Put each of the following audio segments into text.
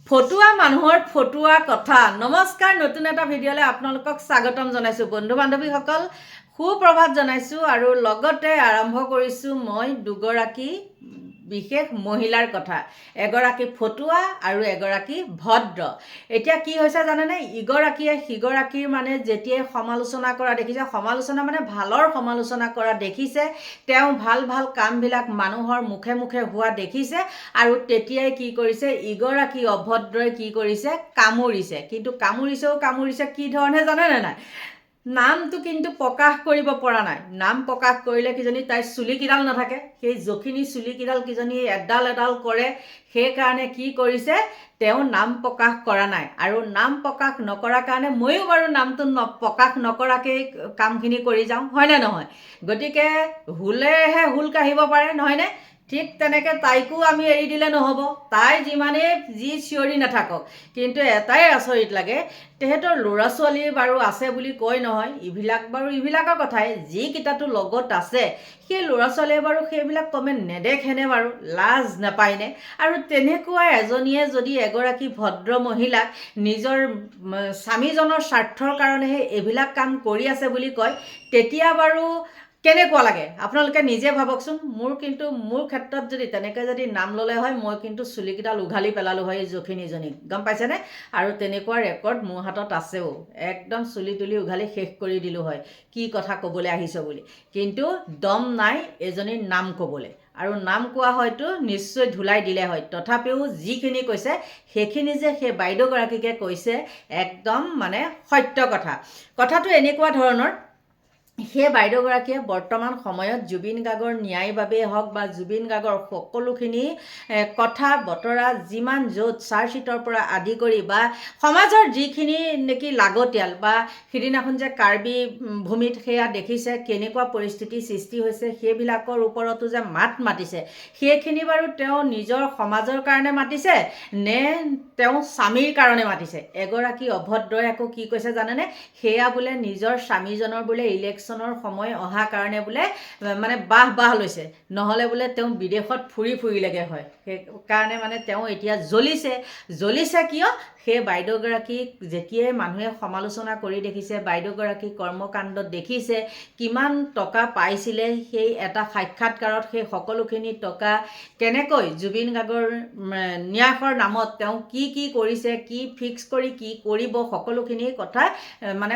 ফটুৱা মানুহৰ ফটুৱা কথা। নমস্কাৰ, নতুন এটা ভিডিঅ'লৈ আপোনালোকক স্বাগতম জনাইছোঁ। বন্ধু বান্ধৱীসকল, সুপ্ৰভাত জনাইছোঁ আৰু লগতে আৰম্ভ কৰিছোঁ মই দুগৰাকী বিশেষ মহিলাৰ কথা। এগৰাকী ফটুৱা আৰু এগৰাকী ভদ্ৰ। এতিয়া কি হৈছে জানেনে, ইগৰাকীয়ে সিগৰাকীৰ মানে যেতিয়াই সমালোচনা কৰা দেখিছে, সমালোচনা মানে ভালৰ সমালোচনা কৰা দেখিছে, তেওঁ ভাল ভাল কামবিলাক মানুহৰ মুখে মুখে হোৱা দেখিছে আৰু তেতিয়াই কি কৰিছে, ইগৰাকী অভদ্ৰই কি কৰিছে, কামুৰিছে। কিন্তু কামুৰিছে কি ধৰণে জানেনে নাই? নামটো কিন্তু প্ৰকাশ কৰিব পৰা নাই। নাম প্ৰকাশ কৰিলে কিজানি তাইৰ চুলিকেইডাল নাথাকে, সেই জখিনী চুলিকেইডাল কিজানি এডাল এডাল কৰে। সেইকাৰণে কি কৰিছে, তেওঁ নাম প্ৰকাশ কৰা নাই। আৰু নাম প্ৰকাশ নকৰাৰ কাৰণে ময়ো বাৰু নামটো প্ৰকাশ নকৰাকেই কামখিনি কৰি যাওঁ, হয়নে নহয়? গতিকে হুলেহে হুল কাঢ়িব পাৰে, নহয়নে? ঠিক তেনেকৈ তাইকো আমি এৰি দিলে নহ'ব। তাই যিমানেই যি চিঞৰি নাথাকক, কিন্তু এটাই আচৰিত লাগে, তেহেঁতৰ ল'ৰা ছোৱালী বাৰু আছে বুলি কয় নহয়, ইবিলাকৰ কথাই। যিকেইটাতো লগত আছে সেই ল'ৰা ছোৱালীয়ে বাৰু সেইবিলাক কমেণ্ট নেদেখেনে বাৰু? লাজ নাপায়নে? আৰু তেনেকুৱা এজনীয়ে যদি এগৰাকী ভদ্ৰ মহিলাক নিজৰ স্বামীজনৰ স্বাৰ্থৰ কাৰণেহে এইবিলাক কাম কৰি আছে বুলি কয়, তেতিয়া বাৰু কেনেকুৱা লাগে আপোনালোকে নিজে ভাবকচোন। মোৰ ক্ষেত্ৰত যদি তেনেকৈ যদি নাম ল'লে হয়, মই কিন্তু চুলিকেইডাল উঘালি পেলালোঁ হয় এই জখিনীজনীক, গম পাইছেনে? আৰু তেনেকুৱা ৰেকৰ্ড মোৰ হাতত আছেও। একদম চুলি তুলি উঘালি শেষ কৰি দিলোঁ হয়, কি কথা ক'বলৈ আহিছ বুলি। কিন্তু দম নাই এজনীৰ নাম ক'বলৈ, আৰু নাম কোৱা হয়তো নিশ্চয় ধুলাই দিলে হয়। তথাপিও যিখিনি কৈছে সেইখিনি যে সেই বাইদেউগৰাকীকে কৈছে, একদম মানে সত্য কথা। কথাটো এনেকুৱা ধৰণৰ, সেই বাইদেউগৰাকীয়ে বৰ্তমান সময়ত জুবিন গাৰ্গৰ ন্যায়ৰ বাবেই হওক বা জুবিন গাৰ্গৰ সকলোখিনি কথা বতৰা যিমান য'ত চাৰ্জশ্বিটৰ পৰা আদি কৰি বা সমাজৰ যিখিনি নেকি লাগতিয়াল, বা সিদিনাখন যে কাৰ্বি ভূমিত সেয়া দেখিছে কেনেকুৱা পৰিস্থিতিৰ সৃষ্টি হৈছে, সেইবিলাকৰ ওপৰতো যে মাত মাতিছে, সেইখিনি বাৰু তেওঁ নিজৰ সমাজৰ কাৰণে মাতিছে নে তেওঁ স্বামীৰ কাৰণে মাতিছে? এগৰাকী অভদ্ৰই আকৌ কি কৈছে জানেনে, সেয়া বোলে নিজৰ স্বামীজনৰ বোলে ইলেকশ্যনৰ সময় অহা কাৰণে বোলে মানে বাহ লৈছে, নহ'লে বোলে তেওঁ বিদেশত ফুৰিলেগে হয়। সেইকাৰণে মানে তেওঁ এতিয়া জ্বলিছে কিয়? সেই বাইদেউগৰাকীক যেতিয়াই মানুহে সমালোচনা কৰি দেখিছে, বাইদেউগৰাকীৰ কৰ্মকাণ্ড দেখিছে, কিমান টকা পাইছিলে সেই এটা সাক্ষাৎকাৰত, সেই সকলোখিনি টকা কেনেকৈ জুবিন গাৰ্গৰ ন্যাসৰ নামত তেওঁ কি কৰিছে, কি ফিক্স কৰি কি কৰিব, সকলোখিনি কথা মানে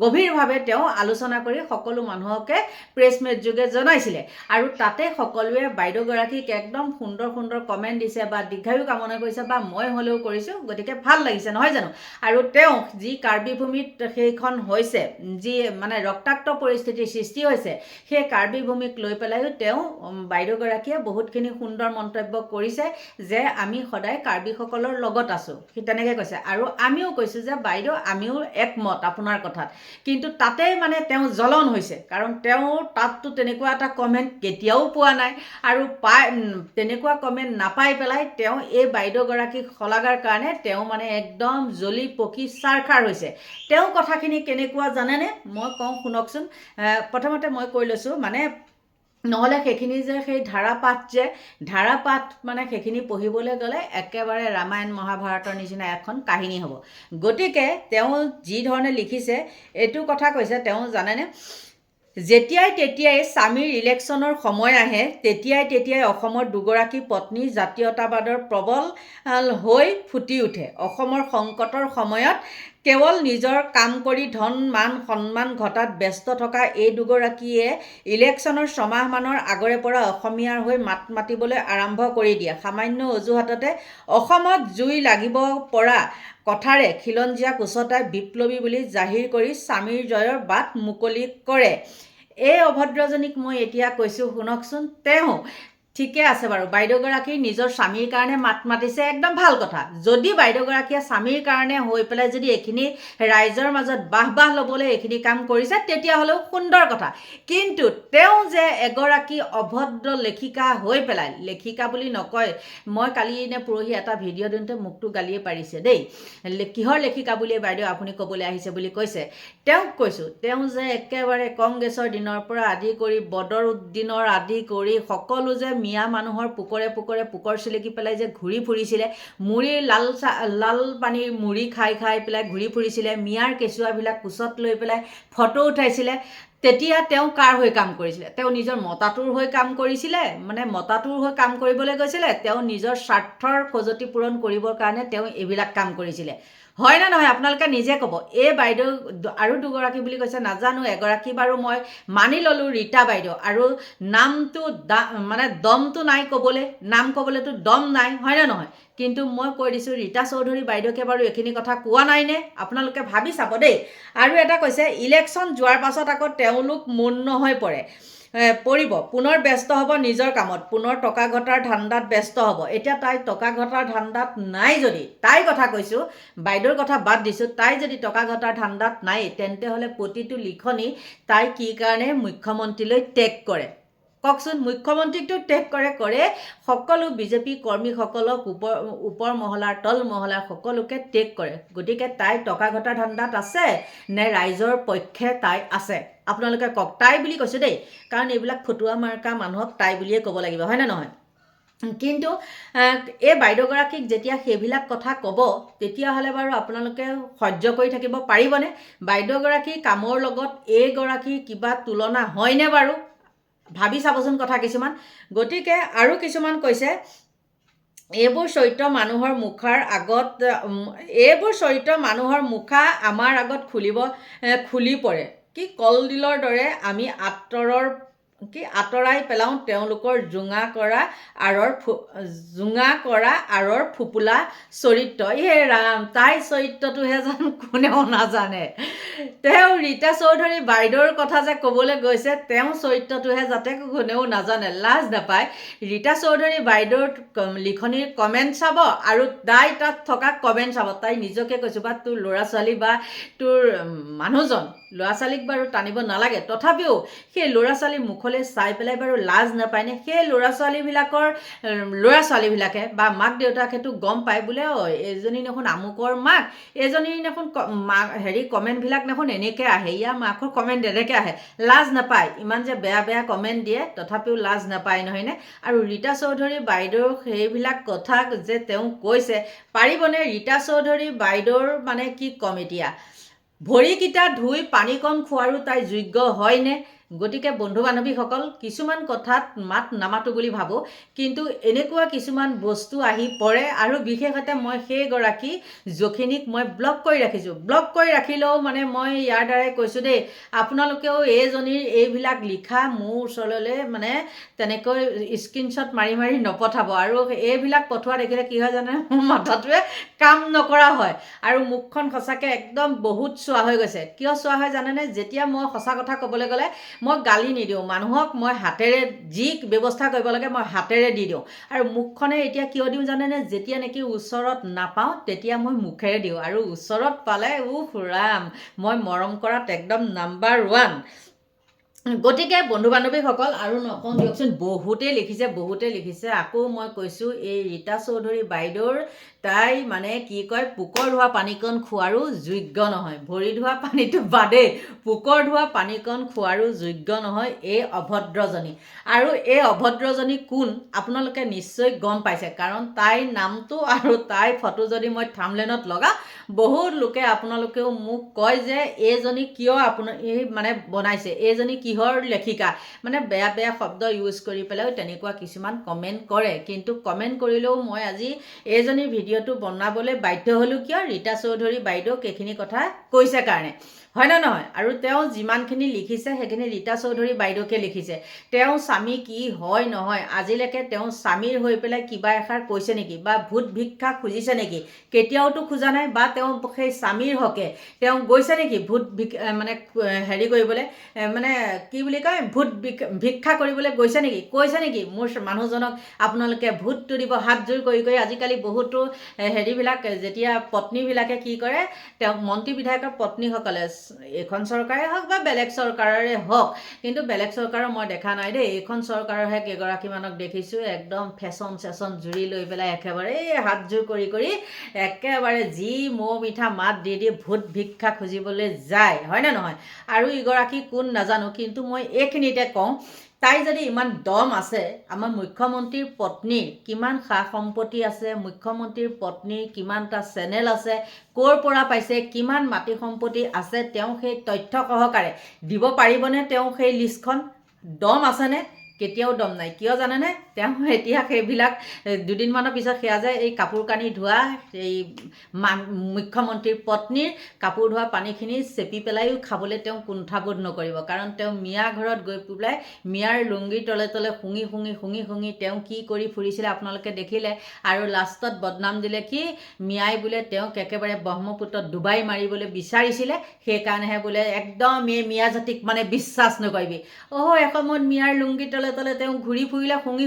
গভীৰভাৱে তেওঁ আলোচনা কৰি সকলো মানুহকে প্ৰেছ মিট যোগে জনাইছিলে। আৰু তাতে সকলোৱে বাইদেউগৰাকীক একদম সুন্দৰ কমেণ্ট দিছে বা দীৰ্ঘায়ু কামনা কৰিছে, বা মই হ'লেও কৰিছোঁ। গতিকে ভাল লাগিছে, নহয় জানো? আৰু তেওঁ যি কাৰ্বি ভূমিত সেইখন হৈছে, যি মানে ৰক্তাক্ত পৰিস্থিতিৰ সৃষ্টি হৈছে, সেই কাৰ্বি ভূমিক লৈ পেলাইও তেওঁ বাইদেউগৰাকীয়ে বহুতখিনি সুন্দৰ মন্তব্য কৰিছে যে আমি সদায় কাৰ্বিসকলৰ লগত আছোঁ, সি তেনেকৈ কৈছে। আৰু আমিও কৈছোঁ যে বাইদেউ আমিও একমত আপোনাৰ কথাত। কিন্তু তাতেই মানে তেওঁ জ্বলন হৈছে, কাৰণ তেওঁ তাততো তেনেকুৱা এটা কমেণ্ট কেতিয়াও পোৱা নাই, আৰু তেনেকুৱা কমেণ্ট নাপাই পেলাই তেওঁ এই বাইদেউগৰাকীক শলাগাৰ কাৰণে তেওঁ মানে একদম জ্বলি পকি ছাৰখাৰ হৈছে। তেওঁ কথাখিনি কেনেকুৱা জানেনে? মই কওঁ শুনকচোন। প্ৰথমতে মই কৈ লৈছোঁ, মানে নহ'লে সেইখিনি যে সেই ধাৰাপাত মানে সেইখিনি পঢ়িবলৈ গ'লে একেবাৰে ৰামায়ণ মহাভাৰতৰ নিচিনা এখন কাহিনী হ'ব। গতিকে তেওঁ যি ধৰণে লিখিছে, এইটো কথা কৈছে, তেওঁ জানেনে, তেতিয়াই স্বামীৰ ইলেকশ্যনৰ সময় আহে, তেতিয়াই অসমৰ দুগৰাকী পত্নী জাতীয়তাবাদৰ প্ৰবল হৈ ফুটি উঠে। অসমৰ সংকটৰ সময়ত কেৱল নিজৰ কাম কৰি ধন মান সন্মান ঘটাত ব্যস্ত থকা এই দুগৰাকীয়ে ইলেকশ্যনৰ ছমাহমানৰ আগৰে পৰা অসমীয়াৰ হৈ মাত মাতিবলৈ আৰম্ভ কৰি দিয়ে। সামান্য অজুহাততে অসমত জুই লাগিব পৰা কথাৰে খিলঞ্জীয়াক উচতাই বিপ্লৱী বুলি জাহিৰ কৰি স্বামীৰ জয়ৰ বাট মুকলি কৰে। এই অভদ্ৰজনীক মই এতিয়া কৈছোঁ শুনকচোন। তেওঁ ঠিকে আছে বাৰু, বাইদেউগৰাকী নিজৰ স্বামীৰ কাৰণে মাত মাতিছে, একদম ভাল কথা। যদি বাইদেউগৰাকীয়ে স্বামীৰ কাৰণে হৈ পেলাই যদি এইখিনি ৰাইজৰ মাজত বাহ ল'বলৈ এইখিনি কাম কৰিছে, তেতিয়াহ'লেও সুন্দৰ কথা। কিন্তু তেওঁ যে এগৰাকী অভদ্ৰ লেখিকা হৈ পেলাই, লেখিকা বুলি নকয়, মই কালি নে পৰহি এটা ভিডিঅ' দিওঁতে মোকতো গালিয়ে পাৰিছে দেই, কিহৰ লেখিকা বুলি বাইদেউ আপুনি ক'বলৈ আহিছে বুলি কৈছে। তেওঁক কৈছোঁ, তেওঁ যে একেবাৰে কংগ্ৰেছৰ দিনৰ পৰা আদি কৰি বদৰুদ্দিনৰ আদি কৰি সকলো যে মিয়া মানুহৰ পুকৰে পুকৰ চিলিকি পেলাই যে ঘূৰি ফুৰিছিলে, মুড়িৰ লাল পানীৰ মুড়ি খাই পেলাই ঘূৰি ফুৰিছিলে, মিয়াৰ কেঁচুৱাবিলাক কোচত লৈ পেলাই ফটো উঠাইছিলে, তেতিয়া তেওঁ কাৰ হৈ কাম কৰিছিলে? তেওঁ নিজৰ মতাটোৰ হৈ কাম কৰিছিলে, মানে মতাটোৰ হৈ কাম কৰিবলৈ গৈছিলে, তেওঁ নিজৰ স্বাৰ্থৰ খজুৱতি পূৰণ কৰিবৰ কাৰণে তেওঁ এইবিলাক কাম কৰিছিলে। হয় না নহয় আপোনালোকে নিজে ক'ব। এই বাইদেউ আৰু দুগৰাকী বুলি কৈছে, নাজানো, এগৰাকী বাৰু মই মানি ল'লোঁ ৰীতা বাইদেউ, আৰু নামটো মানে দমটো নাই ক'বলৈ, নাম ক'বলৈতো দম নাই, হয় নে নহয়? কিন্তু মই কৈ দিছোঁ ৰীতা চৌধুৰী বাইদেউকে বাৰু এইখিনি কথা কোৱা নাইনে? আপোনালোকে ভাবি চাব দেই। আৰু এটা কৈছে, ইলেকশ্যন যোৱাৰ পাছত আকৌ তেওঁলোক মৌন হৈ পৰিব, পুনৰ ব্যস্ত হ'ব নিজৰ কামত, পুনৰ টকা ঘটাৰ ধান্দাত ব্যস্ত হ'ব। এতিয়া তাই টকা ঘটাৰ ধান্দাত নাই যদি, তাইৰ কথা কৈছোঁ, বাইদেউৰ কথা বাদ দিছোঁ, তাই যদি টকা ঘটাৰ ধান্দাত নাই, তেন্তে হ'লে প্ৰতিটো লিখনি তাই কি কাৰণে মুখ্যমন্ত্ৰীলৈ টেগ কৰে কওকচোন? মুখ্যমন্ত্ৰীকটো টেগ কৰে সকলো বিজেপি কৰ্মীসকলক ওপৰ মহলাৰ তল মহলাৰ সকলোকে টেগ কৰে। গতিকে তাই টকা ঘটাৰ ধান্দাত আছে নে ৰাইজৰ পক্ষে তাই আছে? আপোনালোকে কওক। তাই বুলি কৈছোঁ দেই, কাৰণ এইবিলাক ফটুৱা মাৰ্কা মানুহক তাই বুলিয়ে ক'ব লাগিব, হয় নে নহয়? কিন্তু এই বাইদেউগৰাকীক যেতিয়া সেইবিলাক কথা ক'ব, তেতিয়াহ'লে বাৰু আপোনালোকে সহ্য কৰি থাকিব পাৰিবনে? বাইদেউগৰাকীৰ কামৰ লগত এইগৰাকীৰ কিবা তুলনা হয়নে বাৰু? ভাবি চাবচোন কথা কিছুমান। গতিকে আৰু কিছুমান কৈছে, এইবোৰ চৰিত্ৰ মানুহৰ মুখা আমাৰ আগত খুলি পৰে, কি কলডিলৰ দৰে আমি আঁতৰাই পেলাওঁ তেওঁলোকৰ জোঙা কৰা আঁৰৰ ফুপুলা চৰিত্ৰ। ৰাম, তাই চৰিত্ৰটোহে যেন কোনেও নাজানে। তেওঁ ৰীতা চৌধুৰী বাইদেউৰ কথা যে ক'বলৈ গৈছে, তেওঁ চৰিত্ৰটোহে যাতে কোনেও নাজানে, লাজ নাপায়। ৰীতা চৌধুৰী বাইদেউৰ লিখনিৰ কমেণ্ট চাব আৰু তাই তাত থকা কমেণ্ট চাব। তাই নিজকে কৈছোঁ, বা তোৰ ল'ৰা ছোৱালী বা তোৰ মানুহজন, ল'ৰা ছোৱালীক বাৰু টানিব নালাগে, তথাপিও সেই ল'ৰা ছোৱালীৰ মুখলৈ চাই পেলাই বাৰু লাজ নাপায়নে? সেই ল'ৰা ছোৱালীবিলাকে বা মাক দেউতাকেতো গম পায় বোলে, এইজনী দেখোন আমুকৰ মাক, এইজনী দেখোন কমেণ্টবিলাক দেখোন এনেকৈ আহে, ইয়াৰ মাকৰ কমেণ্ট এনেকৈ আহে। লাজ নাপায়? ইমান যে বেয়া কমেণ্ট দিয়ে, তথাপিও লাজ নাপায় নহয়নে? আৰু ৰীতা চৌধুৰী বাইদেউৰ সেইবিলাক কথা যে তেওঁ কৈছে, পাৰিবনে? ৰীতা চৌধুৰী বাইদেউৰ মানে কি ক'ম এতিয়া, ভৰিকেইটা ধুই পানীকণ খোৱাৰো তাই যোগ্য হয়নে? গতিকে বন্ধু বান্ধৱীসকল, কিছুমান কথাত মাত নামাতো বুলি ভাবোঁ, কিন্তু এনেকুৱা কিছুমান বস্তু আহি পৰে, আৰু বিশেষতে মই সেইগৰাকী জখিনীক মই ব্লক কৰি ৰাখিছোঁ। ব্লক কৰি ৰাখিলেও মানে মই ইয়াৰ দ্বাৰাই কৈছোঁ দেই, আপোনালোকেও এইজনীৰ এইবিলাক লিখা মোৰ ওচৰলৈ মানে তেনেকৈ স্ক্ৰীনশ্বট মাৰি নপঠাব। আৰু এইবিলাক পঠোৱা দেখিলে কি হয় জানে, মোৰ মাথাটোৱে কাম নকৰা হয়, আৰু মুখখন সঁচাকৈ একদম বহুত চোৱা হৈ গৈছে। কিয় চোৱা হয় জানেনে? যেতিয়া মই সঁচা কথা ক'বলৈ গ'লে মই গালি নিদিওঁ মানুহক, মই হাতেৰে যি ব্যৱস্থা কৰিব লাগে মই হাতেৰে দি দিওঁ। আৰু মুখখনে এতিয়া কিয় দিওঁ জানেনে? যেতিয়া নেকি ওচৰত নাপাওঁ তেতিয়া মই মুখেৰে দিওঁ, আৰু ওচৰত পালে ৰাম, মই মৰম কৰাত একদম নাম্বাৰ 1। গতিকে বন্ধু বান্ধৱীসকল, আৰু নকওঁ দিয়কচোন, বহুতেই লিখিছে। আকৌ মই কৈছোঁ, এই ৰীতা চৌধুৰী বাইদেউৰ তাই মানে কি কয়, পোকৰ ধোৱা পানীকণ খোৱাৰো যোগ্য নহয়। ভৰি ধোৱা পানীটো বাদেই, পোকৰ ধোৱা পানীকণ খোৱাৰো যোগ্য নহয় এই অভদ্ৰজনী। আৰু এই অভদ্ৰজনী কোন আপোনালোকে নিশ্চয় গম পাইছে, কাৰণ তাইৰ নামটো আৰু তাইৰ ফটো যদি মই থাম্বনেইলত লগাওঁ, বহুত লোকে আপোনালোকেও মোক কয় যে এইজনী কিয় মানে বনাইছে, এইজনী কিহৰ লেখিকা, মানে বেয়া শব্দ ইউজ কৰি পেলাইও তেনেকুৱা কিছুমান কমেণ্ট কৰে। কিন্তু কমেণ্ট কৰিলেও মই আজি এইজনীৰ ভিডিঅ'টো বনাবলৈ বাধ্য হ'লোঁ, কিয়? ৰীতা চৌধুৰী বাইদেউক এইখিনি কথা কৈছে কাৰণে, হয় নে নহয়? আৰু তেওঁ যিমানখিনি লিখিছে সেইখিনি ৰীতা চৌধুৰী বাইদেউকে লিখিছে। তেওঁ স্বামী কি হয় নহয়, আজিলৈকে তেওঁ স্বামীৰ হৈ পেলাই কিবা এষাৰ কৈছে নেকি, বা ভূত ভিক্ষা খুজিছে নেকি? কেতিয়াওতো খোজা নাই। বা তেওঁ সেই স্বামীৰ হকে তেওঁ গৈছে নেকি ভূত মানে কৰিবলৈ, মানে কি বুলি কয়, ভূত ভিক্ষা কৰিবলৈ গৈছে নেকি? কৈছে নেকি মোৰ মানুহজনক আপোনালোকে ভূতটো দিব? হাতযোৰ কৰি আজিকালি বহুতো যেতিয়া পত্নীবিলাকে কি কৰে, তেওঁ মন্ত্ৰী বিধায়কৰ পত্নীসকলে, এইখন চৰকাৰে হওক বা বেলেগ চৰকাৰৰে হওক, কিন্তু বেলেগ চৰকাৰৰ মই দেখা নাই দেই, এইখন চৰকাৰৰহে কেইগৰাকীমানক দেখিছোঁ, একদম ফেশ্বন জুৰি লৈ পেলাই একেবাৰে এই হাতযোৰ কৰি একেবাৰে যি মৌ মিঠা মাত দি ভূত ভিক্ষা খুজিবলৈ যায়, হয় নে নহয়? আৰু ইগৰাকী কোন নাজানো, কিন্তু মই এইখিনিতে কওঁ, তাই যদি ইমান দম আছে, আমাৰ মুখ্যমন্ত্ৰীৰ পত্নীৰ কিমান সা সম্পত্তি আছে, মুখ্যমন্ত্ৰীৰ পত্নীৰ কিমানটা চেনেল আছে, ক'ৰ পৰা পাইছে, কিমান মাটি সম্পত্তি আছে, তেওঁ সেই তথ্য সহকাৰে দিব পাৰিবনে? তেওঁ সেই লিষ্টখন দম আছেনে? কেতিয়াও দম নাই। কিয় জানেনে? তেওঁ এতিয়া সেইবিলাক দুদিনমানৰ পিছত সেয়া যে এই কাপোৰ কানি ধোৱা এই মুখ্যমন্ত্ৰীৰ পত্নীৰ কাপোৰ ধোৱা পানীখিনি চেপি পেলাইও খাবলৈ তেওঁ কুণ্ঠাবোধ নকৰিব। কাৰণ তেওঁ মিয়া ঘৰত গৈ পেলাই মিয়াৰ লুংগিৰ তলে তলে শুঙি তেওঁ কি কৰি ফুৰিছিলে আপোনালোকে দেখিলে। আৰু লাষ্টত বদনাম দিলে কি মিয়াই বোলে তেওঁক একেবাৰে ব্ৰহ্মপুত্ৰত ডুবাই মাৰিবলৈ বিচাৰিছিলে, সেইকাৰণেহে বোলে একদম এই মিয়া জাতিক মানে বিশ্বাস নকৰিবি। এসময়ত মিয়াৰ লুংগিৰ তলে তলে তেওঁ ঘূৰি ফুৰিলে শুঙি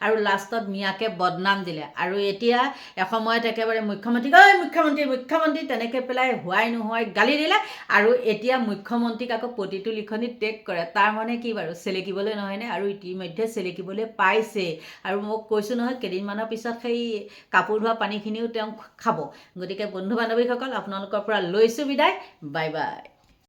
আৰু লাষ্টত মিয়াকে বদনাম দিলে। আৰু এতিয়া এসময়ত একেবাৰে মুখ্যমন্ত্ৰীক মুখ্যমন্ত্ৰী তেনেকৈ পেলাই হোৱাই নোহোৱাই গালি দিলে। আৰু এতিয়া মুখ্যমন্ত্ৰীক আকৌ প্ৰতিটো লিখনি টেগ কৰে। তাৰ মানে কি বাৰু? চেলেকিবলৈ নহয়নে? আৰু ইতিমধ্যে চেলেকিবলৈ পাইছে। আৰু মোক কৈছোঁ নহয়, কেইদিনমানৰ পিছত সেই কাপোৰ ধোৱা পানীখিনিও তেওঁ খাব। গতিকে বন্ধু বান্ধৱীসকল, আপোনালোকৰ পৰা লৈছোঁ বিদায়। Bye bye.